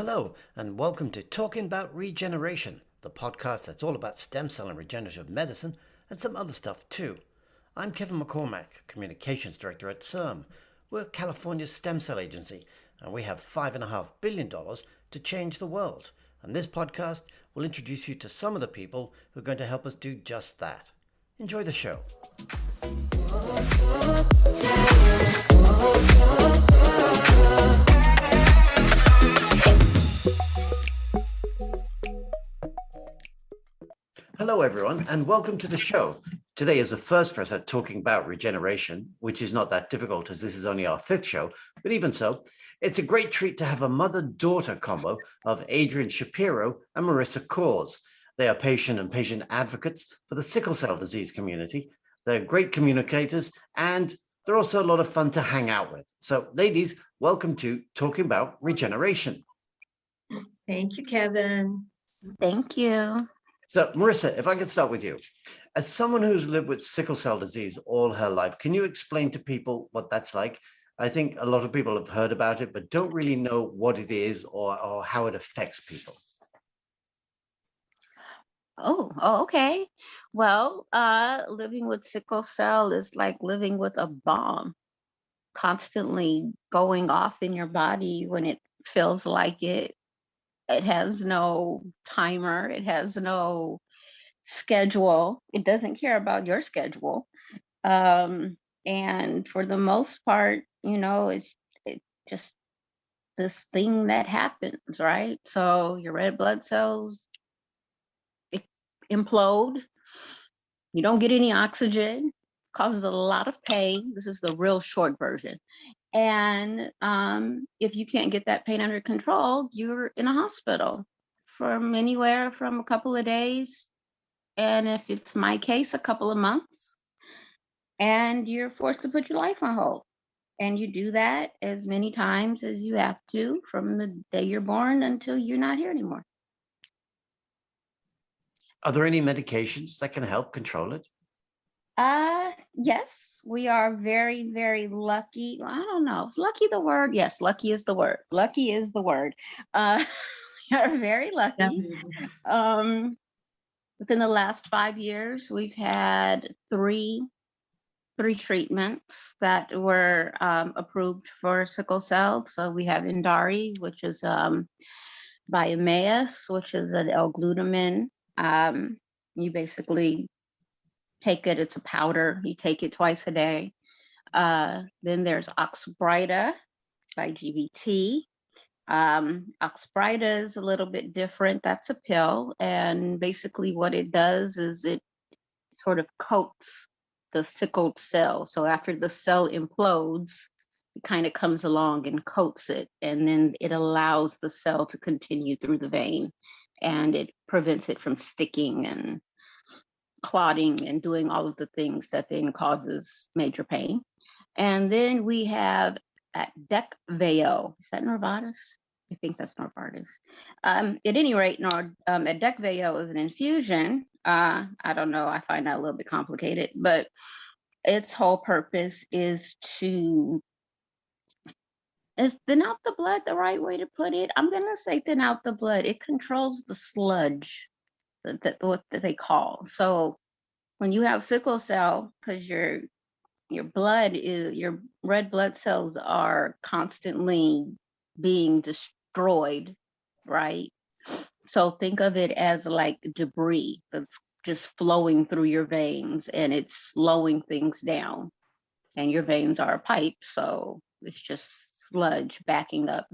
Hello, and welcome to Talking About Regeneration, the podcast that's all about stem cell and regenerative medicine and some other stuff too. I'm Kevin McCormack, Communications Director at CIRM. We're California's stem cell agency, and we have $5.5 billion to change the world. And this podcast will introduce you to some of the people who are going to help us do just that. Enjoy the show. Hello, everyone, and welcome to the show. Today is the first for us at talking about regeneration, which is not that difficult as this is only our fifth show, but even so, it's a great treat to have a mother-daughter combo of Adrienne Shapiro and Marissa Cause. They are patient and patient advocates for the sickle cell disease community. They're great communicators, and they're also a lot of fun to hang out with. So, ladies, welcome to Talking About Regeneration. Thank you, Kevin. Thank you. So, Marissa, if I could start with you. As someone who's lived with sickle cell disease all her life, can you explain to people what that's like? I think a lot of people have heard about it, but don't really know what it is or how it affects people. Okay. Well, living with sickle cell is like living with a bomb, constantly going off in your body when it feels like it. It has no timer. It has no schedule. It doesn't care about your schedule. And for the most part, it's just this thing that happens, right? So your red blood cells implode. You don't get any oxygen, causes a lot of pain. This is the real short version. And if you can't get that pain under control, you're in a hospital from anywhere from a couple of days. And if it's my case, a couple of months. And you're forced to put your life on hold. And you do that as many times as you have to from the day you're born until you're not here anymore. Are there any medications that can help control it? Yes, we are very, very lucky. I don't know. Is lucky the word? Yes, lucky is the word. Lucky is the word. We are very lucky. Within the last 5 years, we've had three treatments that were approved for sickle cell. So we have Indari, which is by Emmaus, which is an L-glutamine. You basically take it, it's a powder, you take it twice a day. Then there's Oxbryta by GBT. Oxbryta is a little bit different. That's a pill. And basically what it does is it sort of coats the sickled cell. So after the cell implodes, it kind of comes along and coats it. And then it allows the cell to continue through the vein. And it prevents it from sticking and clotting and doing all of the things that then causes major pain. And then we have at Adecvao. Is that Novartis? I think that's Novartis. At any rate, Adecvao is an infusion. I don't know. I find that a little bit complicated, but its whole purpose is thin out the blood the right way to put it? I'm going to say thin out the blood. It controls the sludge, what they call. So when you have sickle cell, because your red blood cells are constantly being destroyed, right? So think of it as like debris that's just flowing through your veins and it's slowing things down. And your veins are a pipe, so it's just sludge backing up.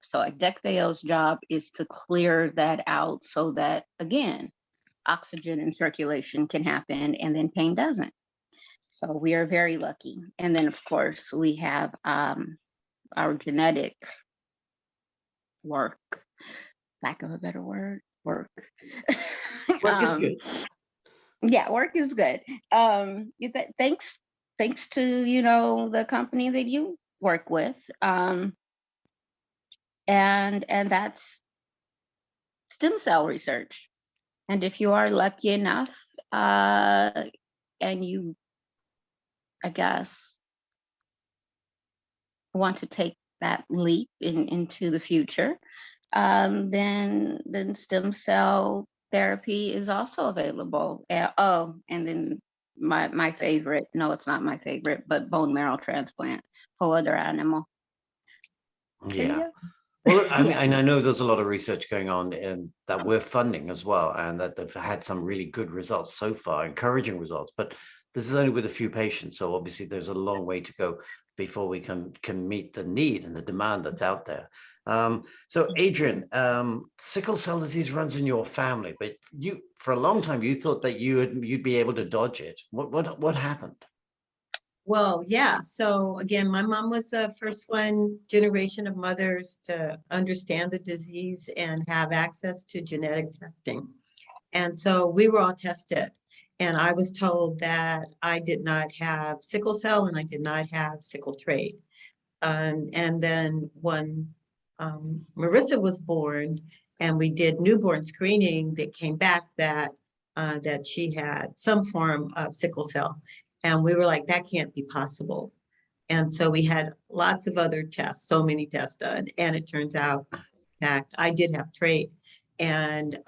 So Adecvao's job is to clear that out so that, again, oxygen and circulation can happen and then pain doesn't. So we are very lucky. And then, of course, we have our genetic work, lack of a better word, work. Work is good. Yeah, work is good. Thanks to, the company that you work with. And that's stem cell research. And if you are lucky enough and you, I guess, want to take that leap into the future, Then stem cell therapy is also available. And then my favorite, no, it's not my favorite, but bone marrow transplant for other animal. Yeah. Well, I mean, Yeah. and I know there's a lot of research going on in, that we're funding as well, and that they've had some really good results so far, encouraging results. But this is only with a few patients, so obviously there's a long way to go before we can meet the need and the demand that's out there. So, Adrienne, sickle cell disease runs in your family, but you, for a long time, you thought that you'd be able to dodge it. What happened? Well, yeah. So again, my mom was the first one generation of mothers to understand the disease and have access to genetic testing. And so we were all tested. And I was told that I did not have sickle cell and I did not have sickle trait. And then when Marissa was born and we did newborn screening, that came back that that she had some form of sickle cell. And we were like, that can't be possible. And so we had lots of other tests, so many tests done. And it turns out, in fact, I did have trait. And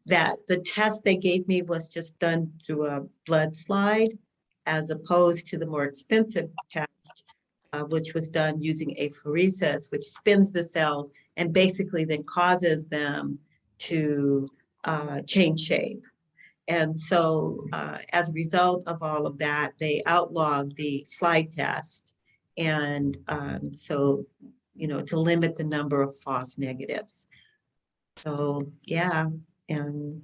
that the test they gave me was just done through a blood slide, as opposed to the more expensive test, which was done using apheresis, which spins the cells and basically then causes them to change shape. And so as a result of all of that, they outlawed the slide test. And so, to limit the number of false negatives. So, yeah. And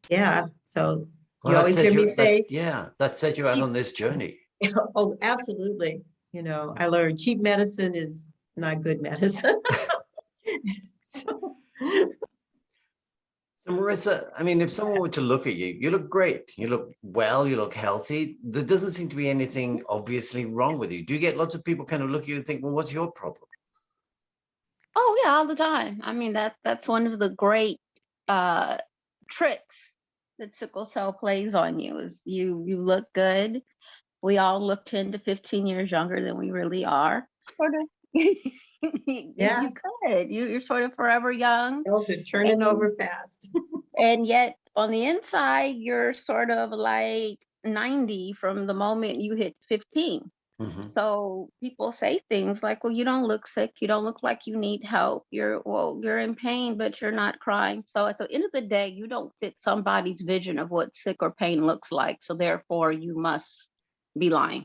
yeah, so Well, you always hear me say, that set you out cheap, on this journey. oh, absolutely. I learned cheap medicine is not good medicine. So, So Marissa, I mean, if someone were to look at you, you look great. You look well, you look healthy. There doesn't seem to be anything obviously wrong with you. Do you get lots of people kind of look at you and think, well, what's your problem? Oh yeah, all the time. I mean, that's one of the great tricks that sickle cell plays on you is you look good. We all look 10 to 15 years younger than we really are. Sort of. yeah, You could. You're sort of forever young. cells are turning over fast. And yet on the inside, you're sort of like 90 from the moment you hit 15. Mhm. So people say things like, well, you don't look sick. You don't look like you need help. You're in pain, but you're not crying. So at the end of the day, you don't fit somebody's vision of what sick or pain looks like. So therefore you must be lying,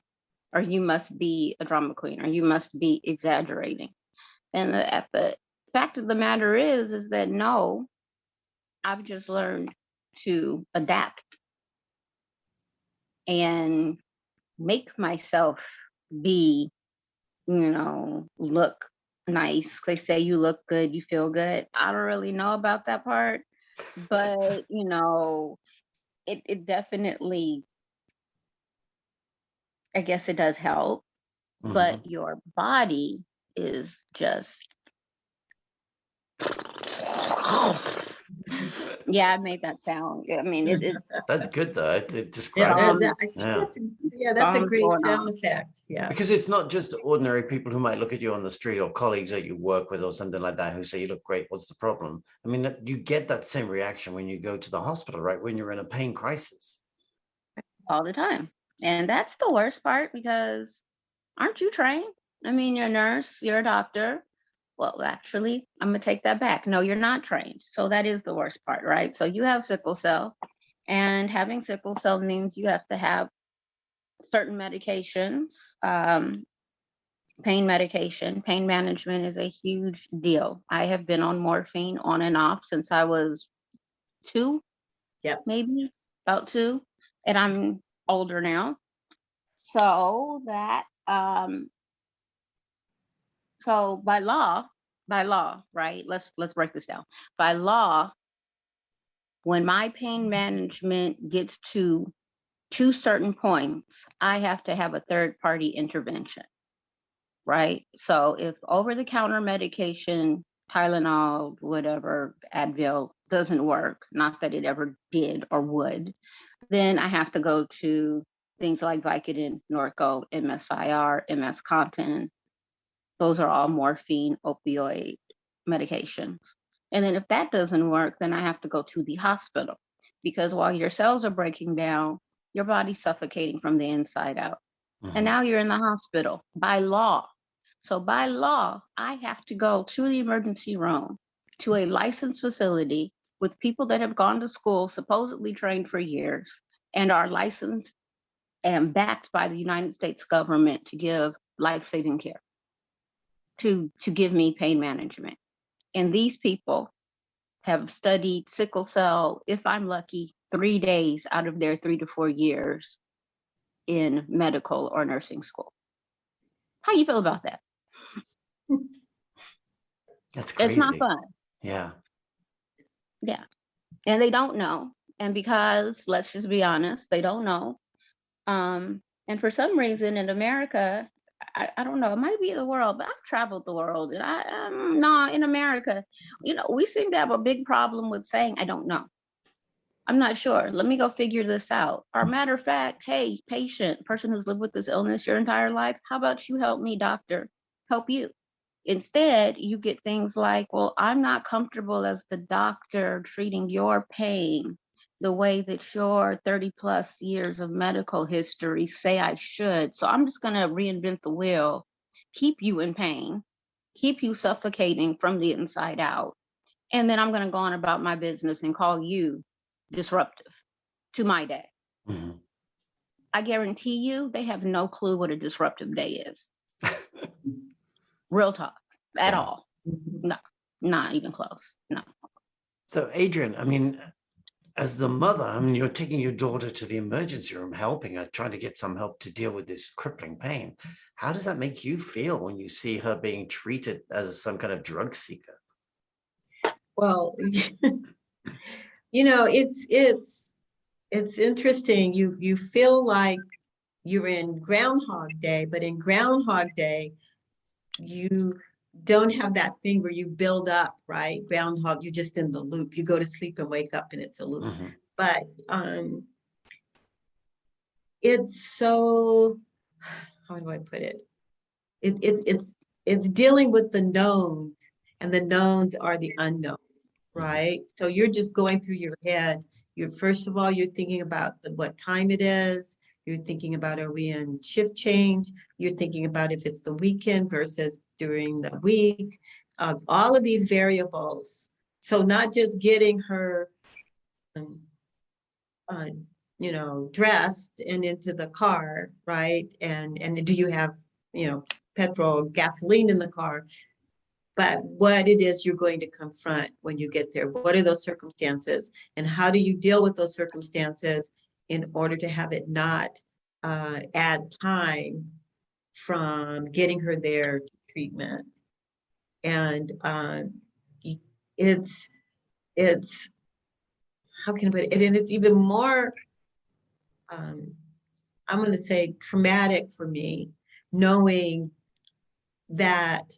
or you must be a drama queen, or you must be exaggerating. And the fact of the matter is that no, I've just learned to adapt and make myself be, look nice. They say you look good, you feel good. I don't really know about that part, but it definitely, I guess it does help, Mhm. but your body is just yeah, I made that sound. I mean, it That's good though. It Yeah, describes it. I think Yeah. that's a bombs great going sound on. effect. Yeah. Because it's not just ordinary people who might look at you on the street or colleagues that you work with or something like that who say you look great. What's the problem? I mean, you get that same reaction when you go to the hospital, right? When you're in a pain crisis. All the time. And that's the worst part because aren't you trained? I mean, you're a nurse, you're a doctor. Well, actually, I'm going to take that back. No, you're not trained. So that is the worst part, right? So you have sickle cell, and having sickle cell means you have to have certain medications, pain medication. Pain management is a huge deal. I have been on morphine on and off since I was 2, Yep. maybe about 2, and I'm older now. So that so by law, right? Let's break this down. By law, when my pain management gets to 2 certain points, I have to have a third party intervention, right? So if over the counter medication, Tylenol, whatever, Advil doesn't work, not that it ever did or would, then I have to go to things like Vicodin, Norco, MSIR, MS Contin. Those are all morphine opioid medications. And then if that doesn't work, then I have to go to the hospital, because while your cells are breaking down, your body's suffocating from the inside out. And now you're in the hospital by law. So by law, I have to go to the emergency room, to a licensed facility with people that have gone to school, supposedly trained for years, and are licensed and backed by the United States government to give life-saving care, to give me pain management. And these people have studied sickle cell, if I'm lucky, 3 days out of their 3 to 4 years in medical or nursing school. How you feel about that? That's crazy. It's not fun. Yeah. Yeah. And they don't know. And because, let's just be honest, they don't know. And for some reason in America, I don't know, it might be the world, but I've traveled the world, and no, in America, we seem to have a big problem with saying, I don't know. I'm not sure. Let me go figure this out. Or matter of fact, hey, patient, person who's lived with this illness your entire life, how about you help me, doctor? Help you. Instead, you get things like, well, I'm not comfortable as the doctor treating your pain the way that your 30 plus years of medical history say I should. So I'm just going to reinvent the wheel, keep you in pain, keep you suffocating from the inside out. And then I'm going to go on about my business and call you disruptive to my day. Mm-hmm. I guarantee you, they have no clue what a disruptive day is. Real talk at all. No, not even close. No. So Adrienne, I mean, as the mother, I mean, you're taking your daughter to the emergency room, helping her, trying to get some help to deal with this crippling pain. How does that make you feel when you see her being treated as some kind of drug seeker? Well, it's interesting. You feel like you're in Groundhog Day, but in Groundhog Day, you don't have that thing where you build up, right? Groundhog, you're just in the loop. You go to sleep and wake up and it's a loop. Mm-hmm. But it's so, how do I put it? It's dealing with the knowns, and the knowns are the unknown, right? So you're just going through your head. First of all, you're thinking about what time it is. You're thinking about, are we in shift change? You're thinking about if it's the weekend versus during the week. All of these variables. So not just getting her, dressed and into the car, right? And do you have, petrol, gasoline in the car? But what it is you're going to confront when you get there. What are those circumstances? And how do you deal with those circumstances in order to have it not add time from getting her there to treatment? And it's how can I put it? And it's even more, I'm going to say, traumatic for me, knowing that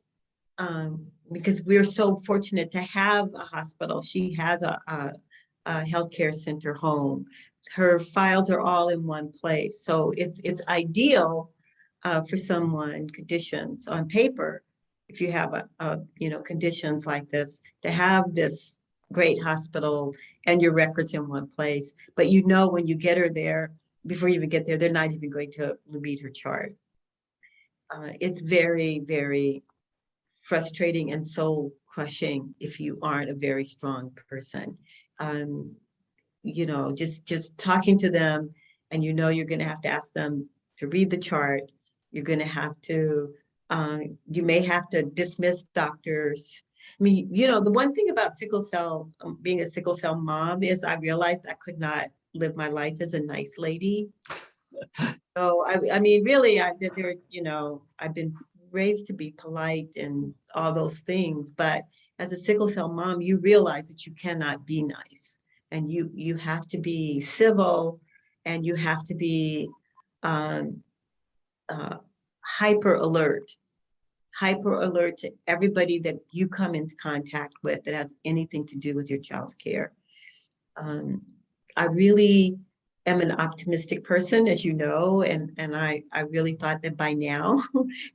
because we're so fortunate to have a hospital. She has a healthcare center home. Her files are all in one place. So it's ideal for someone, conditions on paper, if you have conditions like this, to have this great hospital and your records in one place. But when you get her there, before you even get there, they're not even going to read her chart. It's very, very frustrating and soul crushing if you aren't a very strong person. Just talking to them, and you're going to have to ask them to read the chart. You're going to have to, you may have to dismiss doctors. I mean, the one thing about sickle cell, being a sickle cell mom, is I realized I could not live my life as a nice lady. So I mean, really, I've been raised to be polite and all those things, but as a sickle cell mom, you realize that you cannot be nice, and you have to be civil, and you have to be hyper alert to everybody that you come into contact with that has anything to do with your child's care. I really am an optimistic person, as you know, and I really thought that by now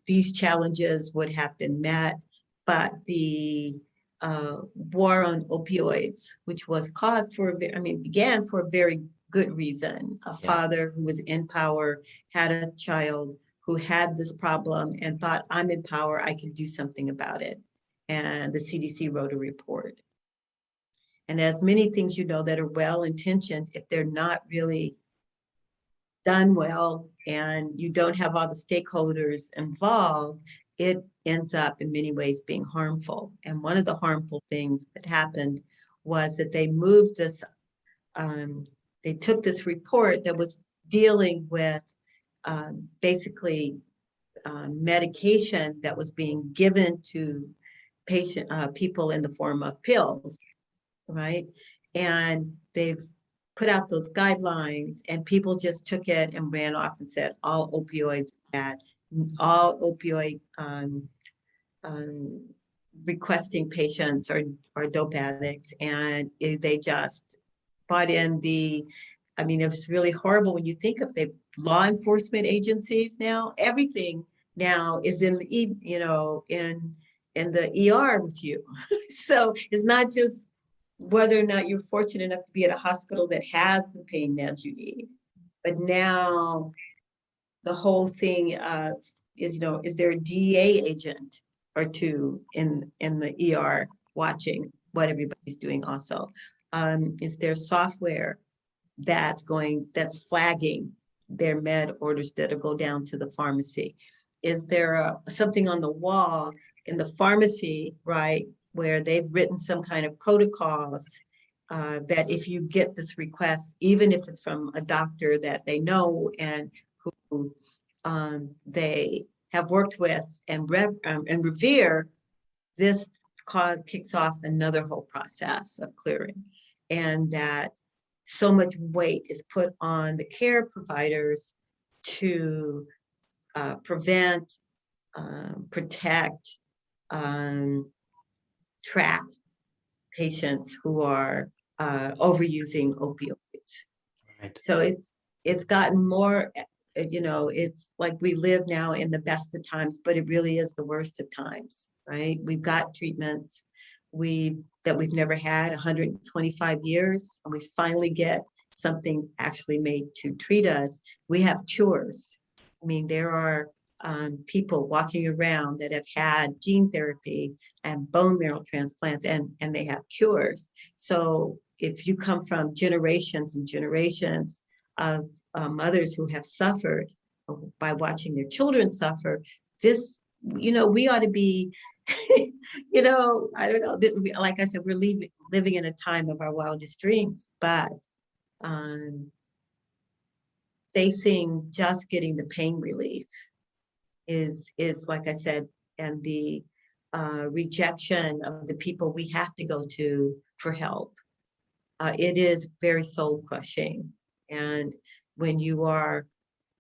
these challenges would have been met, but the war on opioids, which was caused for, began for a very good reason. A father who was in power had a child who had this problem and thought, I'm in power, I can do something about it. And the CDC wrote a report. And as many things, that are well-intentioned, if they're not really done well and you don't have all the stakeholders involved, it ends up in many ways being harmful. And one of the harmful things that happened was that they moved this, they took this report that was dealing with basically medication that was being given to people in the form of pills, right? And they've put out those guidelines, and people just took it and ran off and said all opioids are bad, all opioid requesting patients are dope addicts, and they just brought in it was really horrible when you think of the law enforcement agencies now. Everything now is in the in the ER with you. So it's not just whether or not you're fortunate enough to be at a hospital that has the pain meds you need, but now the whole thing is there a DEA agent or two in the ER watching what everybody's doing also? Is there software that's flagging their med orders that'll go down to the pharmacy? Is there something on the wall in the pharmacy, right, where they've written some kind of protocols that if you get this request, even if it's from a doctor that they know and who they have worked with and revere, this kicks off another whole process of clearing. And that so much weight is put on the care providers to prevent, protect, track patients who are overusing opioids. Right. So it's gotten more, it's like we live now in the best of times, but it really is the worst of times, right? We've got treatments that we've never had 125 years, and we finally get something actually made to treat us. We have cures. There are people walking around that have had gene therapy and bone marrow transplants, and they have cures. So if you come from generations and generations of mothers who have suffered by watching their children suffer, this, we ought to be, I don't know, like I said, we're living in a time of our wildest dreams, but facing just getting the pain relief is like I said, and the rejection of the people we have to go to for help. It is very soul crushing. And when you are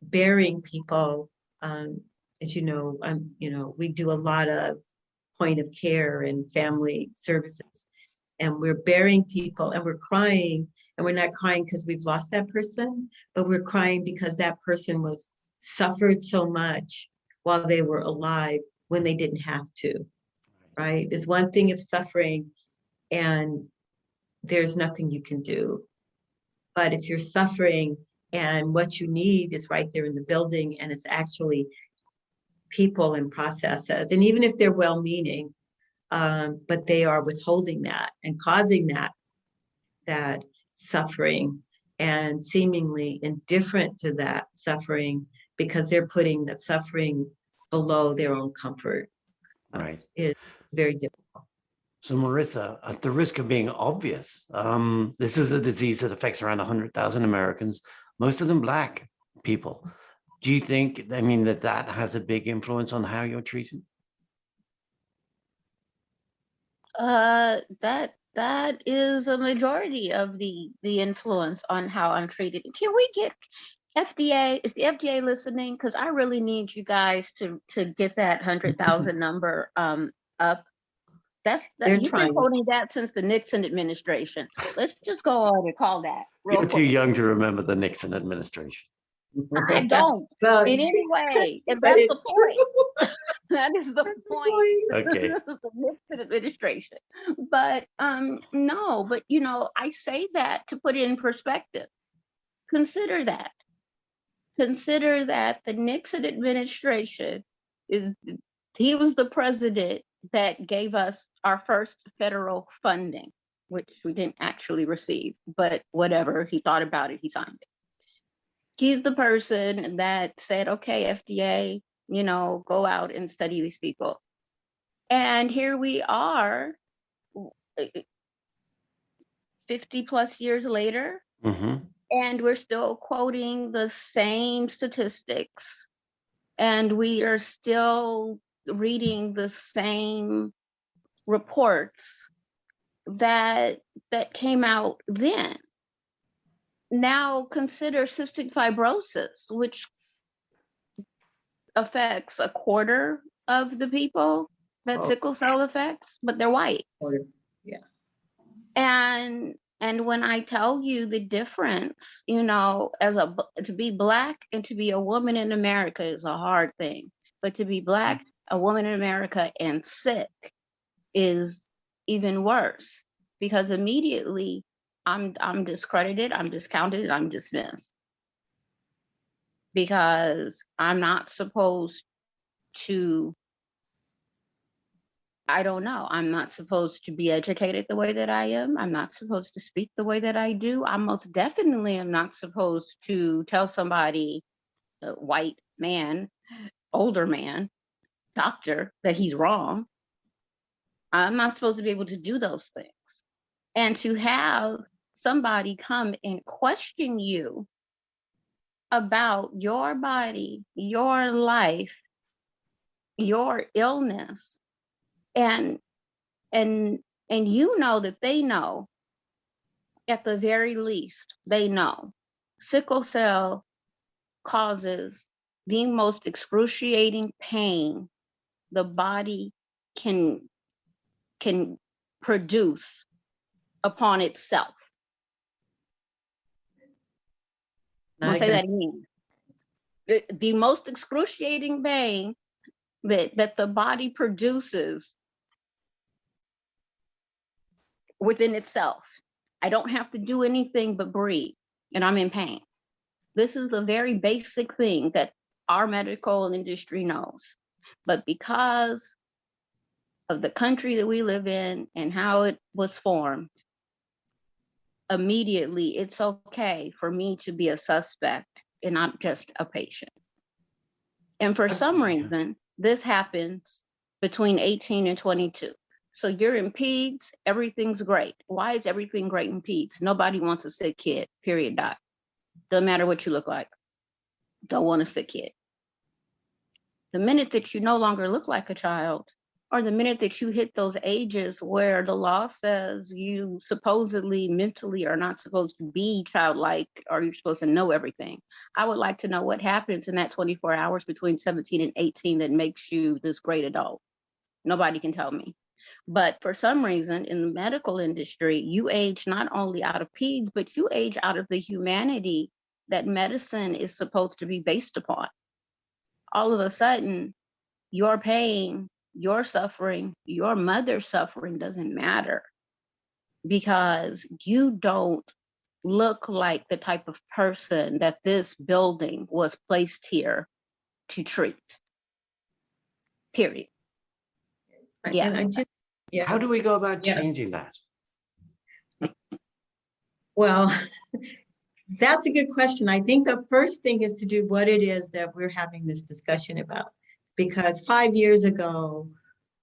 burying people, as we do a lot of point of care and family services, and we're burying people and we're crying, and we're not crying because we've lost that person, but we're crying because that person suffered so much while they were alive when they didn't have to, right? There's one thing of suffering and there's nothing you can do. But if you're suffering and what you need is right there in the building, and it's actually people and processes, and even if they're well-meaning, but they are withholding that and causing that suffering and seemingly indifferent to that suffering because they're putting that suffering below their own comfort. Right. Is very difficult. So Marissa, at the risk of being obvious, this is a disease that affects around 100,000 Americans, most of them Black people. Do you think, that has a big influence on how you're treated? That is a majority of the influence on how I'm treated. Can we get FDA? Is the FDA listening? Because I really need you guys to get that 100,000 number up. You've been quoting that since the Nixon administration. Let's just go on and call that real You're quick. too young to remember the Nixon administration. I don't Well, in any way. And but that's the it's point. true. That is the That's the point. Okay. This is the Nixon administration. But no, but you know, I say that to put it in perspective. Consider that. Consider that the Nixon administration he was the president that gave us our first federal funding, which we didn't actually receive, but whatever, he thought about it, he signed it. He's the person that said, okay, FDA, you know, go out and study these people. And here we are, 50 plus years later, and we're still quoting the same statistics, and we are still reading the same reports that came out then. Now consider cystic fibrosis, which affects a quarter of the people that sickle cell affects, but they're white. Yeah. And when I tell you the difference, you know, to be Black and to be a woman in America is a hard thing, but to be Black, a woman in America, and sick is even worse, because immediately I'm discredited, I'm discounted, I'm dismissed, because I'm not supposed to, I don't know, I'm not supposed to be educated the way that I am. I'm not supposed to speak the way that I do. I most definitely am not supposed to tell somebody, a white man, older man, doctor, that he's wrong. I'm not supposed to be able to do those things. And to have somebody come and question you about your body, your life, your illness, and you know that they know, at the very least, they know sickle cell causes the most excruciating pain the body can produce upon itself. I'll say that again. The most excruciating pain that the body produces within itself. I don't have to do anything but breathe, and I'm in pain. This is the very basic thing that our medical industry knows. But because of the country that we live in and how it was formed, immediately it's okay for me to be a suspect and not just a patient. And for some reason, this happens between 18 and 22. So you're in peds, everything's great. Why is everything great in peds? Nobody wants a sick kid, period, dot. Doesn't matter what you look like. Don't want a sick kid. The minute that you no longer look like a child, or the minute that you hit those ages where the law says you supposedly mentally are not supposed to be childlike, or you're supposed to know everything, I would like to know what happens in that 24 hours between 17 and 18 that makes you this great adult. Nobody can tell me. But for some reason in the medical industry, you age not only out of peds, but you age out of the humanity that medicine is supposed to be based upon. All of a sudden, your pain, your suffering, your mother's suffering doesn't matter, because you don't look like the type of person that this building was placed here to treat. Period. Yeah. And I just, yeah. How do we go about changing that? Well, that's a good question. I think the first thing is to do what it is that we're having this discussion about. Because 5 years ago,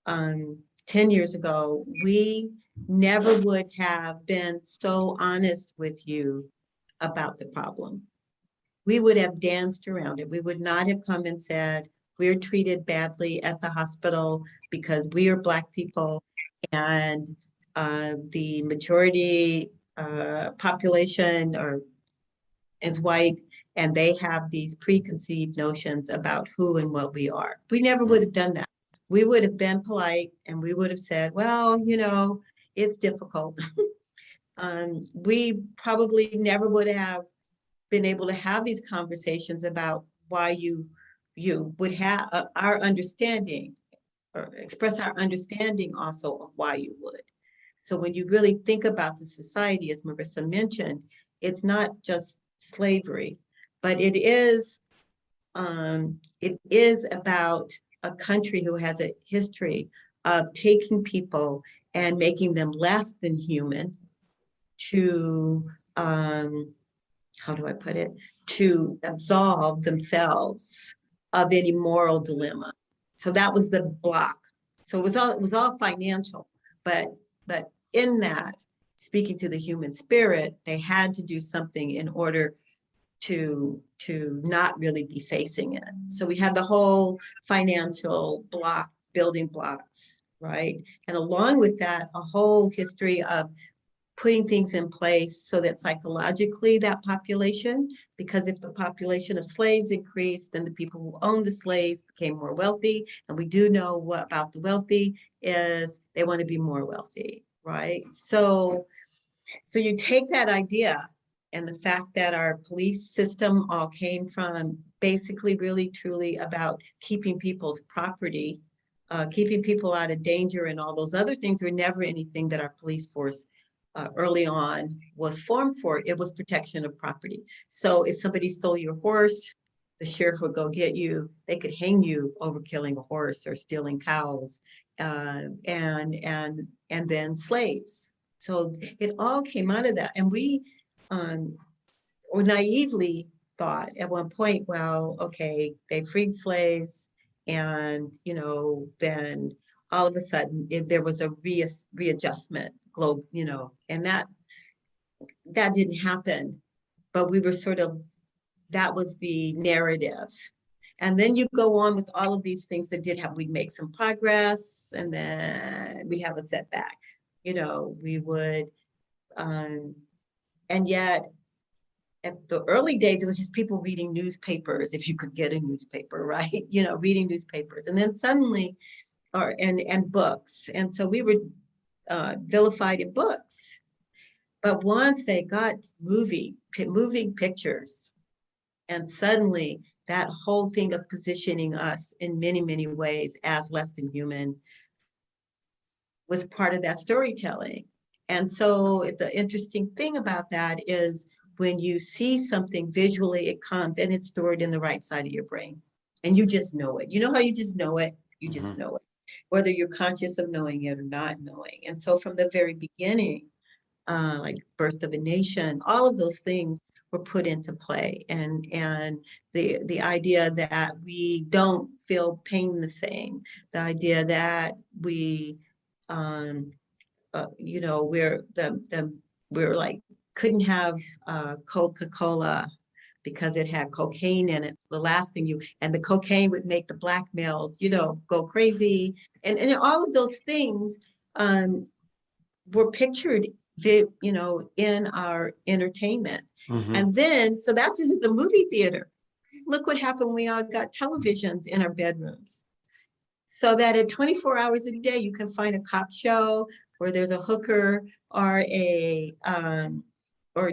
10 years ago, we never would have been so honest with you about the problem. We would have danced around it. We would not have come and said, we're treated badly at the hospital because we are Black people, and the majority population is white, and they have these preconceived notions about who and what we are. We never would have done that. We would have been polite, and we would have said, well, you know, it's difficult. We probably never would have been able to have these conversations about why you would have our understanding, or express our understanding also of why you would. So when you really think about the society, as Marissa mentioned, it's not just slavery, but it is about a country who has a history of taking people and making them less than human to, how do I put it, to absolve themselves of any moral dilemma. So that was the block. So it was all financial, but in that, speaking to the human spirit, they had to do something in order to not really be facing it. So we had the whole financial block, building blocks, right? And along with that, a whole history of putting things in place so that psychologically that population, because if the population of slaves increased, then the people who owned the slaves became more wealthy. And we do know what about the wealthy is they want to be more wealthy, right? So you take that idea and the fact that our police system all came from basically really truly about keeping people's property, keeping people out of danger, and all those other things were never anything that our police force early on was formed for. It was protection of property. So if somebody stole your horse, the sheriff would go get you. They could hang you over killing a horse or stealing cows, and then slaves. So it all came out of that. And we or naively thought at one point, well, okay, they freed slaves, and then all of a sudden there was a readjustment globe, and that didn't happen. But we were sort of, that was the narrative. And then you go on with all of these things that we'd make some progress, and then we'd have a setback. We would, and yet at the early days, it was just people reading newspapers, if you could get a newspaper, right? Reading newspapers. And then suddenly, and books. And so we were vilified in books. But once they got moving pictures, and suddenly that whole thing of positioning us in many, many ways as less than human was part of that storytelling. And so the interesting thing about that is when you see something visually, it comes and it's stored in the right side of your brain. And you just know it. You know how you just know it? You just know it, whether you're conscious of knowing it or not knowing. And so from the very beginning, like Birth of a Nation, all of those things were put into play. And the idea that we don't feel pain the same, the idea that we, we're like, couldn't have Coca-Cola because it had cocaine in it. The last thing and the cocaine would make the black males, go crazy. And all of those things were pictured, in our entertainment. And then, so that's just the movie theater. Look what happened when we all got televisions in our bedrooms. So that at 24 hours a day, you can find a cop show where there's a hooker or a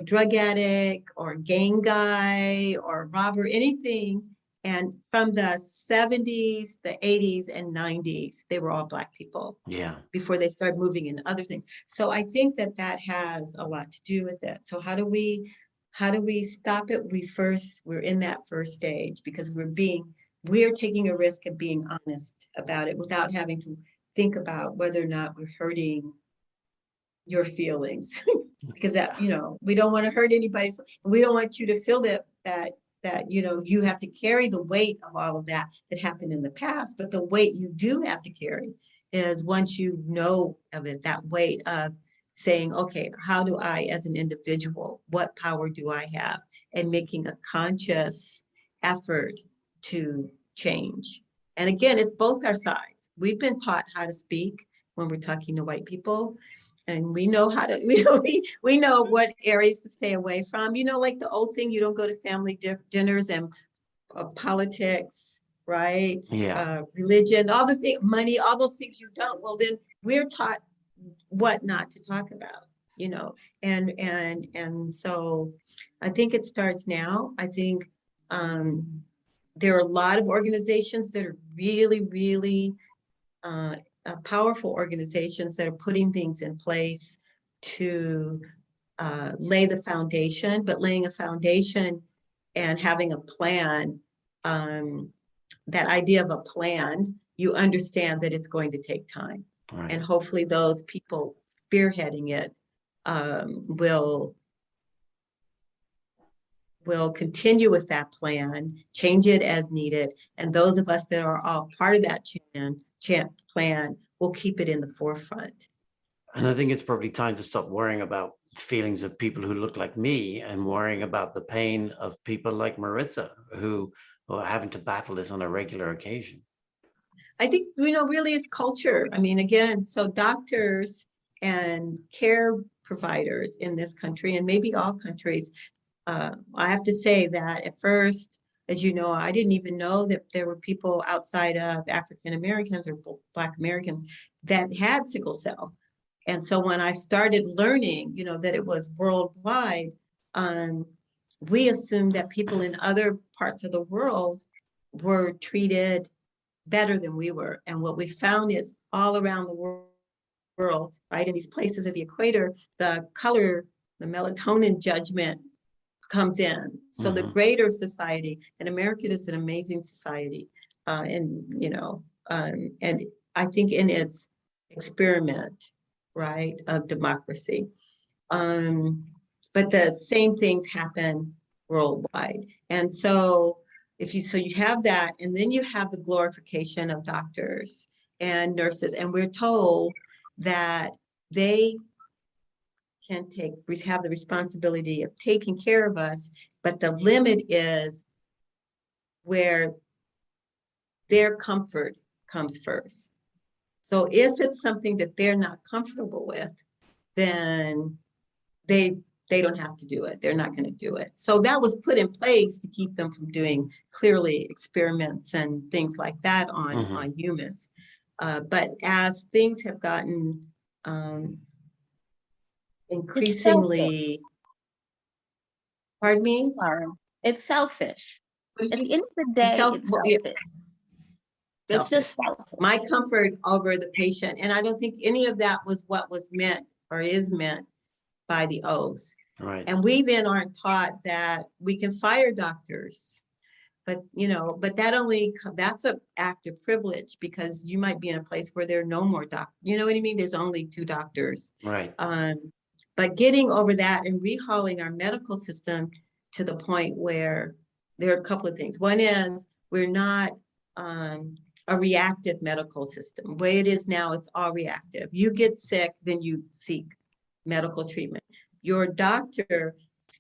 drug addict or gang guy or robber, anything. And from the 70s, the 80s, and 90s, they were all Black people. Yeah. Before they started moving into other things. So I think that has a lot to do with it. So how do we stop it? We're in that first stage because we're taking a risk of being honest about it without having to think about whether or not we're hurting your feelings. Because that, we don't want to hurt anybody's, we don't want you to feel that you have to carry the weight of all of that happened in the past. But the weight you do have to carry is, once you know of it, that weight of saying, okay, how do I, as an individual, what power do I have? And making a conscious effort to change. And again, it's both our sides. We've been taught how to speak when we're talking to white people. And we know how to, we know what areas to stay away from. Like the old thing, you don't go to family dinners, and politics, right? Yeah. Religion, all the things, money, all those things you don't. Well, then we're taught what not to talk about. you know, and so I think it starts now. I think there are a lot of organizations that are really, really powerful organizations that are putting things in place to lay the foundation, but laying a foundation and having a plan, that idea of a plan, you understand that it's going to take time. Right. And hopefully those people spearheading it will continue with that plan, change it as needed. And those of us that are all part of that plan will keep it in the forefront. And I think it's probably time to stop worrying about feelings of people who look like me and worrying about the pain of people like Marissa who are having to battle this on a regular occasion. I think, really it's culture. I mean, again, so doctors and care providers in this country, and maybe all countries, I have to say that at first, as you know, I didn't even know that there were people outside of African Americans or Black Americans that had sickle cell. And so when I started learning, that it was worldwide, we assumed that people in other parts of the world were treated better than we were. And what we found is all around the world, right, in these places at the equator, the color, the melatonin judgment comes in. So the greater society, and America is an amazing society, and I think in its experiment, right, of democracy. But the same things happen worldwide. And so you have that, and then you have the glorification of doctors and nurses, and we're told that they can have the responsibility of taking care of us, but the limit is where their comfort comes first. So if it's something that they're not comfortable with, then they don't have to do it. They're not going to do it. So that was put in place to keep them from doing clearly experiments and things like that on humans. But as things have gotten increasingly, pardon me? It's selfish. At the end of the day, it's selfish. It's just selfish. My comfort over the patient. And I don't think any of that was what was meant or is meant by the oath. Right. And we then aren't taught that we can fire doctors. But, that's an act of privilege, because you might be in a place where there are no more doctors. You know what I mean? There's only 2 doctors. Right. But getting over that and rehauling our medical system to the point where there are a couple of things. One is we're not a reactive medical system. The way it is now, it's all reactive. You get sick, then you seek medical treatment. Your doctor's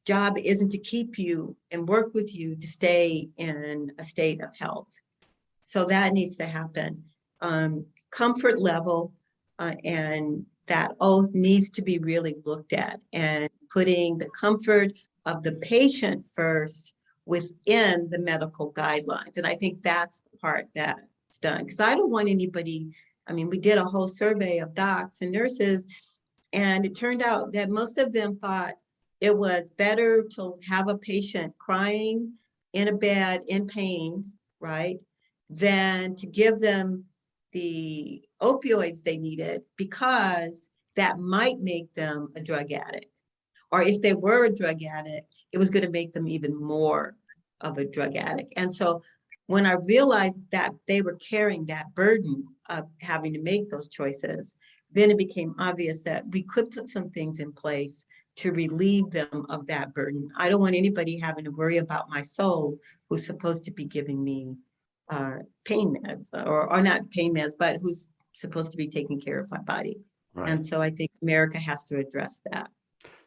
job isn't to keep you and work with you to stay in a state of health. So that needs to happen. Comfort level and that oath needs to be really looked at, and putting the comfort of the patient first within the medical guidelines. And I think that's the part that's done, because I don't want anybody, we did a whole survey of docs and nurses, and it turned out that most of them thought it was better to have a patient crying in a bed in pain, right, than to give them the opioids they needed, because that might make them a drug addict. Or if they were a drug addict, it was going to make them even more of a drug addict. And so when I realized that they were carrying that burden of having to make those choices, then it became obvious that we could put some things in place to relieve them of that burden. I don't want anybody having to worry about my soul who's supposed to be giving me pain meds, or not pain meds, but who's supposed to be taking care of my body. Right. And so I think America has to address that.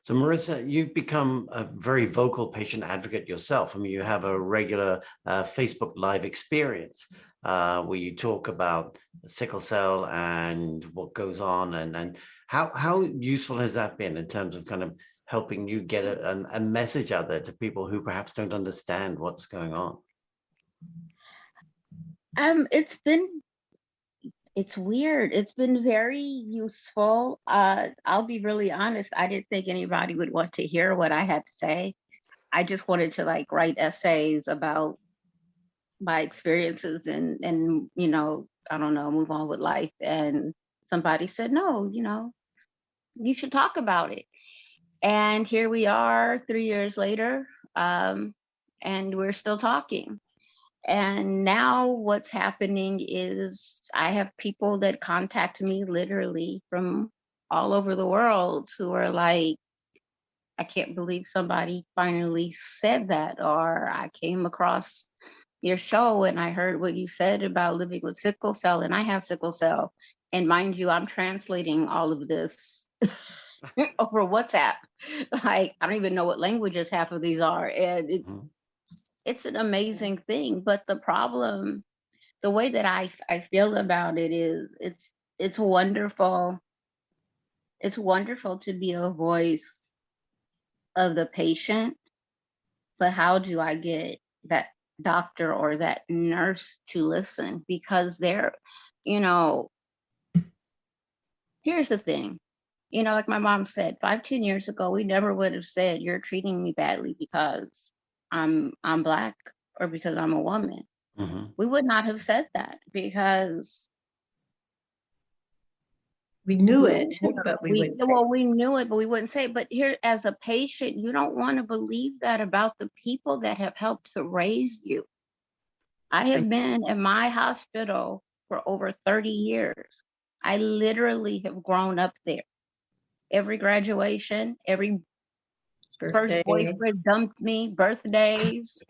So Marissa, you've become a very vocal patient advocate yourself. You have a regular Facebook Live experience where you talk about sickle cell and what goes on, and how useful has that been in terms of kind of helping you get a message out there to people who perhaps don't understand what's going on? It's been It's weird. It's been very useful. I'll be really honest. I didn't think anybody would want to hear what I had to say. I just wanted to like write essays about my experiences and I don't know, move on with life. And somebody said, no, you should talk about it. And here we are 3 years later, and we're still talking. And now what's happening is I have people that contact me literally from all over the world who are like, I can't believe somebody finally said that, or I came across your show and I heard what you said about living with sickle cell, and I have sickle cell. And mind you, I'm translating all of this over WhatsApp. Like, I don't even know what languages half of these are. And it's an amazing thing. But the problem, the way that I feel about it is it's wonderful. It's wonderful to be a voice of the patient, but how do I get that doctor or that nurse to listen? Because you know, here's the thing, like my mom said, 5-10 years ago, we never would have said you're treating me badly because I'm Black or because I'm a woman. We would not have said that because we knew it, but we wouldn't say it. We knew it, but we wouldn't say it. But here, as a patient, you don't want to believe that about the people that have helped to raise you. I have been in my hospital for over 30 years. I literally have grown up there. Every graduation, every first boyfriend dumped me, birthdays.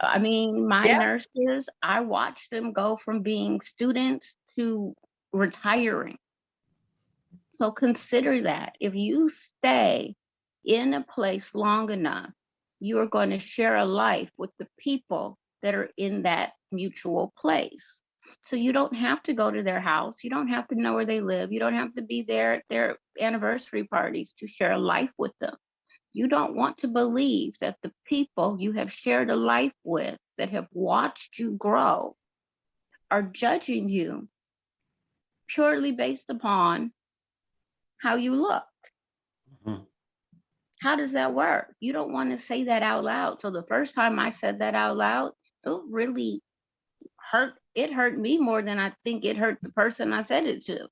I mean, my nurses, I watched them go from being students to retiring. So consider that. If you stay in a place long enough, you are going to share a life with the people that are in that mutual place. So you don't have to go to their house. You don't have to know where they live. You don't have to be there at their anniversary parties to share a life with them. You don't want to believe that the people you have shared a life with, that have watched you grow, are judging you purely based upon how you look. How does that work? You don't want to say that out loud. So the first time I said that out loud, it really hurt. It hurt me more than I think it hurt the person I said it to.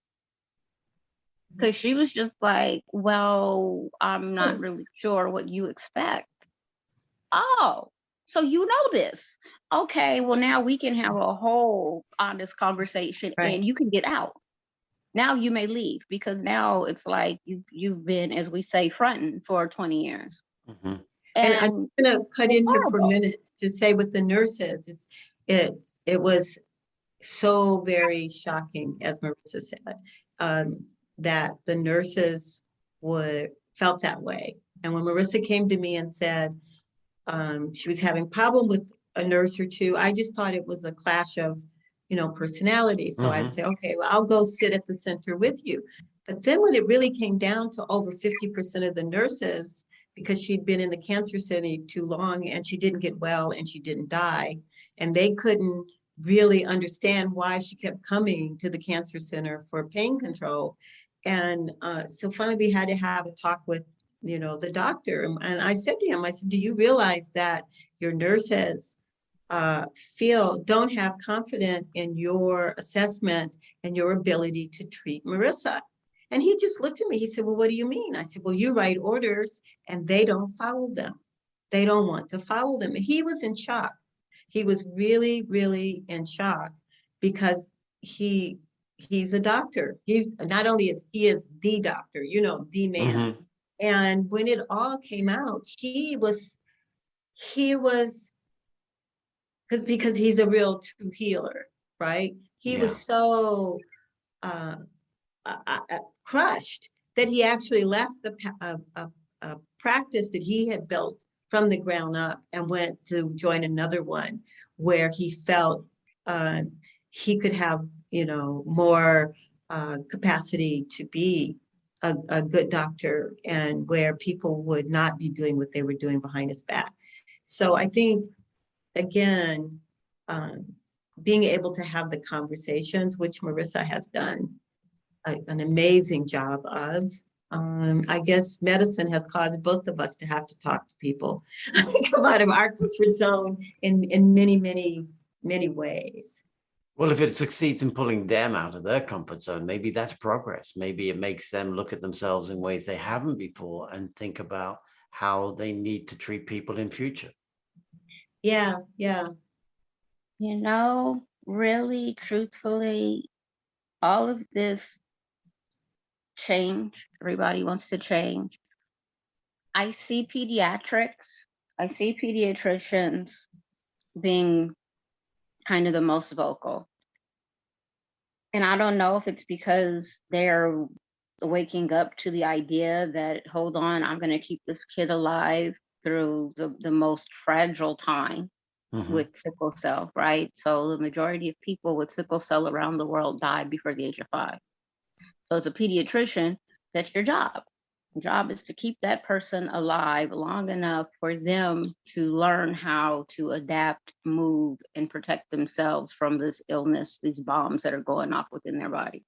Because she was just like, well, I'm not really sure what you expect. Oh, so you know this. Okay, well, now we can have a whole honest conversation and you can get out. Now you may leave, because now it's like you've been, as we say, fronting for 20 years. And I'm going to cut in here for a minute to say with the nurses, it was so very shocking, as Marissa said, that the nurses felt that way. And when Marissa came to me and said she was having problem with a nurse or two, I just thought it was a clash of personality. So I'd say, okay, well, I'll go sit at the center with you. But then when it really came down to over 50% of the nurses, because she'd been in the cancer center too long and she didn't get well and she didn't die, and they couldn't really understand why she kept coming to the cancer center for pain control. And so finally we had to have a talk with, the doctor. And I said to him, I said, do you realize that your nurses don't have confidence in your assessment and your ability to treat Marissa? And he just looked at me. He said, well, what do you mean? I said, well, you write orders and they don't follow them. They don't want to follow them. And he was in shock. He was really, really in shock because he's a doctor. He's not only he is the doctor, the man. And when it all came out, he was because he's a real true healer, right? He was so crushed that he actually left a practice that he had built from the ground up and went to join another one where he felt he could have, more capacity to be a good doctor, and where people would not be doing what they were doing behind his back. So I think, again, being able to have the conversations, which Marissa has done an amazing job of. I guess medicine has caused both of us to have to talk to people, come out of our comfort zone in many, many, many ways. Well, if it succeeds in pulling them out of their comfort zone, maybe that's progress. Maybe it makes them look at themselves in ways they haven't before and think about how they need to treat people in future. Yeah, yeah. You know, really, truthfully, all of this change, everybody wants to change. I see pediatricians being kind of the most vocal. And I don't know if it's because they're waking up to the idea that, hold on, I'm going to keep this kid alive through the most fragile time with sickle cell, right? So the majority of people with sickle cell around the world die before the age of 5. So as a pediatrician, that's your job. Your job is to keep that person alive long enough for them to learn how to adapt, move, and protect themselves from this illness, these bombs that are going off within their body.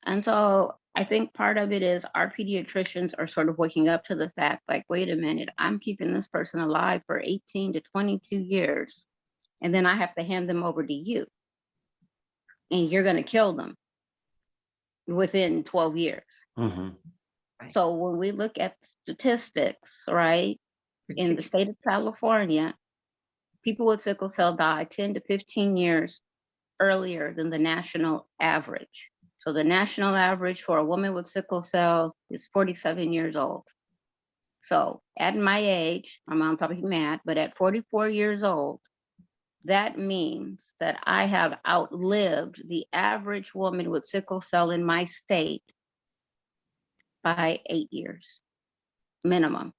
And so I think part of it is our pediatricians are sort of waking up to the fact, like, wait a minute, I'm keeping this person alive for 18 to 22 years, and then I have to hand them over to you, and you're going to kill them within 12 years. So when we look at statistics, right, in the state of California, people with sickle cell die 10 to 15 years earlier than the national average. So the national average for a woman with sickle cell is 47 years old. So at my age, I'm probably mad, but at 44 years old, that means that I have outlived the average woman with sickle cell in my state by 8 years minimum.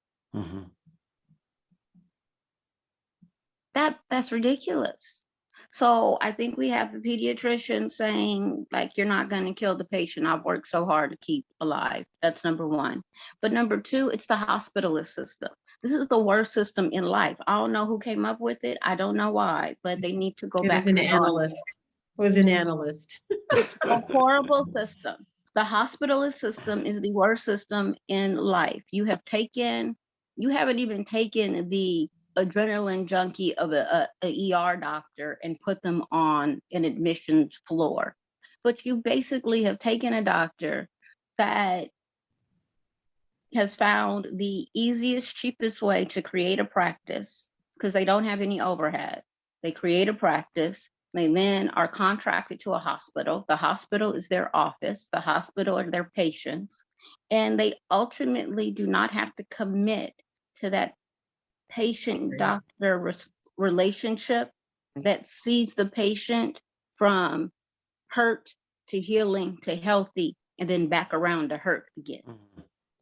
That's ridiculous. So I think we have the pediatrician saying, like, you're not going to kill the patient I've worked so hard to keep alive. That's number one. But number two, it's the hospitalist system. This is the worst system in life. I don't know who came up with it. I don't know why, but they need to go back to an analyst. It was an analyst. It's a horrible system. The hospitalist system is the worst system in life. You haven't even taken the adrenaline junkie of a ER doctor and put them on an admissions floor. But you basically have taken a doctor that has found the easiest, cheapest way to create a practice because they don't have any overhead. They create a practice. They then are contracted to a hospital. The hospital is their office. The hospital are their patients. And they ultimately do not have to commit to that patient-doctor relationship that sees the patient from hurt to healing to healthy and then back around to hurt again.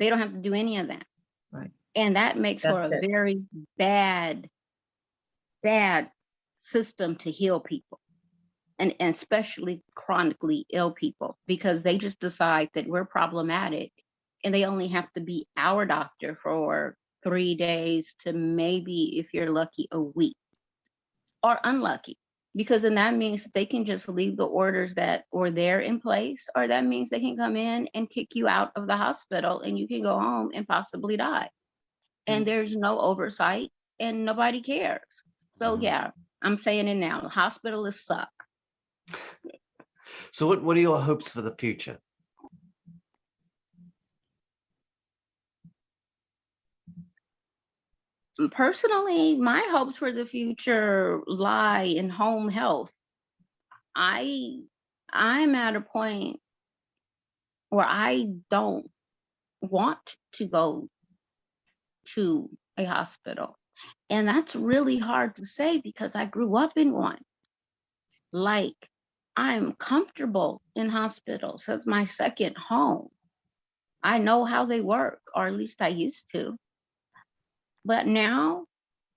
They don't have to do any of that. Right. And that makes for a very bad system to heal people. And especially chronically ill people, because they just decide that we're problematic and they only have to be our doctor for 3 days to maybe, if you're lucky, a week, or unlucky, because then that means they can just leave the orders that were there in place, or that means they can come in and kick you out of the hospital and you can go home and possibly die. And there's no oversight and nobody cares. So yeah, I'm saying it now, hospitalists suck. So what are your hopes for the future? Personally, my hopes for the future lie in home health. I'm at a point where I don't want to go to a hospital. And that's really hard to say because I grew up in one. Like, I'm comfortable in hospitals. That's my second home. I know how they work, or at least I used to. But now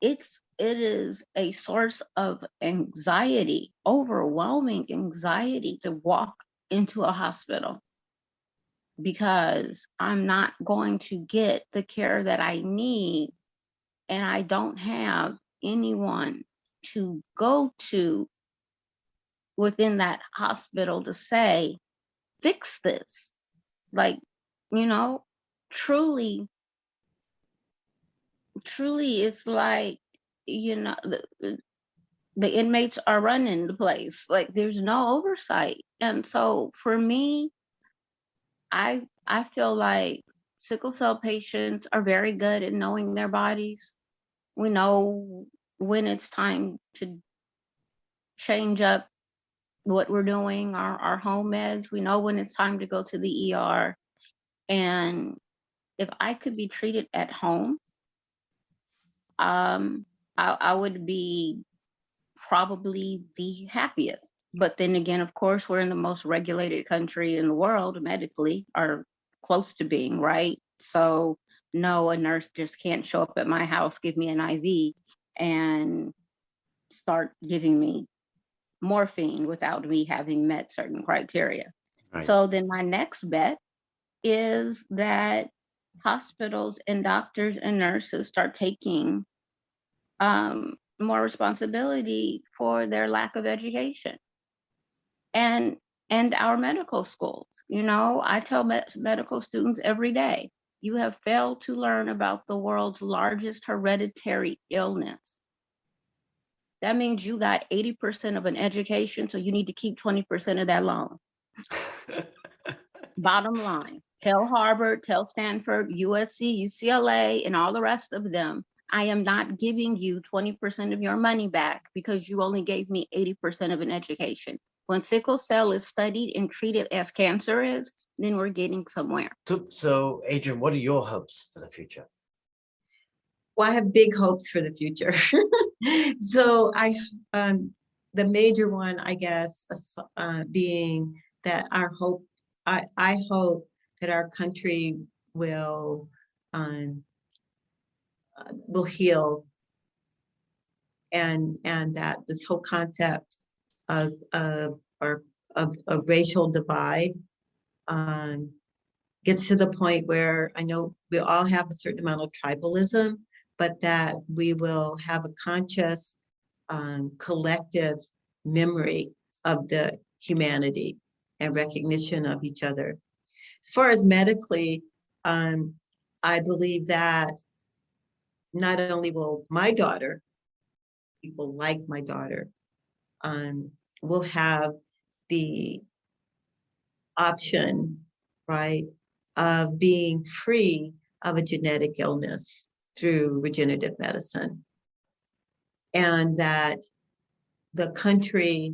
it is a source of anxiety, overwhelming anxiety to walk into a hospital because I'm not going to get the care that I need, and I don't have anyone to go to within that hospital to say, fix this. Like, truly, it's like, the inmates are running the place. Like, there's no oversight. And so for me, I feel like sickle cell patients are very good at knowing their bodies. We know when it's time to change up what we're doing, our home meds. We know when it's time to go to the ER. And if I could be treated at home, I would be probably the happiest. But then again, of course, we're in the most regulated country in the world medically, or close to being, right? So no, a nurse just can't show up at my house, give me an IV, and start giving me morphine without me having met certain criteria. Right. So then my next bet is that hospitals and doctors and nurses start taking more responsibility for their lack of education. And our medical schools, I tell medical students every day, you have failed to learn about the world's largest hereditary illness. That means you got 80% of an education, so you need to keep 20% of that loan. Bottom line, tell Harvard, tell Stanford, USC, UCLA, and all the rest of them, I am not giving you 20% of your money back because you only gave me 80% of an education. When sickle cell is studied and treated as cancer is, then we're getting somewhere. So Adrienne, what are your hopes for the future? Well, I have big hopes for the future. So the major one, I guess, being that I hope that our country will heal, and that this whole concept of a racial divide gets to the point where I know we all have a certain amount of tribalism, but that we will have a conscious collective memory of the humanity and recognition of each other. As far as medically, I believe that not only will my daughter, people like my daughter, will have the option, right, of being free of a genetic illness through regenerative medicine, and that the country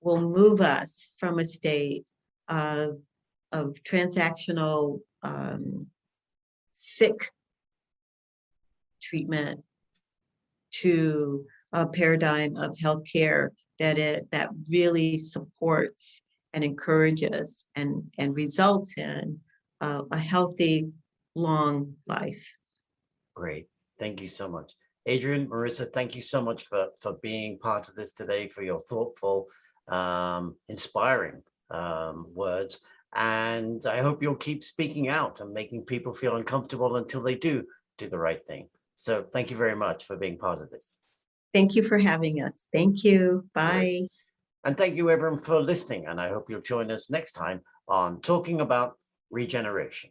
will move us from a state of transactional sick treatment to a paradigm of healthcare that really supports and encourages and results in a healthy, long life. Great. Thank you so much. Adrienne, Marissa, thank you so much for being part of this today, for your thoughtful, inspiring words. And I hope you'll keep speaking out and making people feel uncomfortable until they do the right thing. So thank you very much for being part of this. Thank you for having us. Thank you. Bye. Great. And thank you everyone for listening. And I hope you'll join us next time on Talking About Regeneration.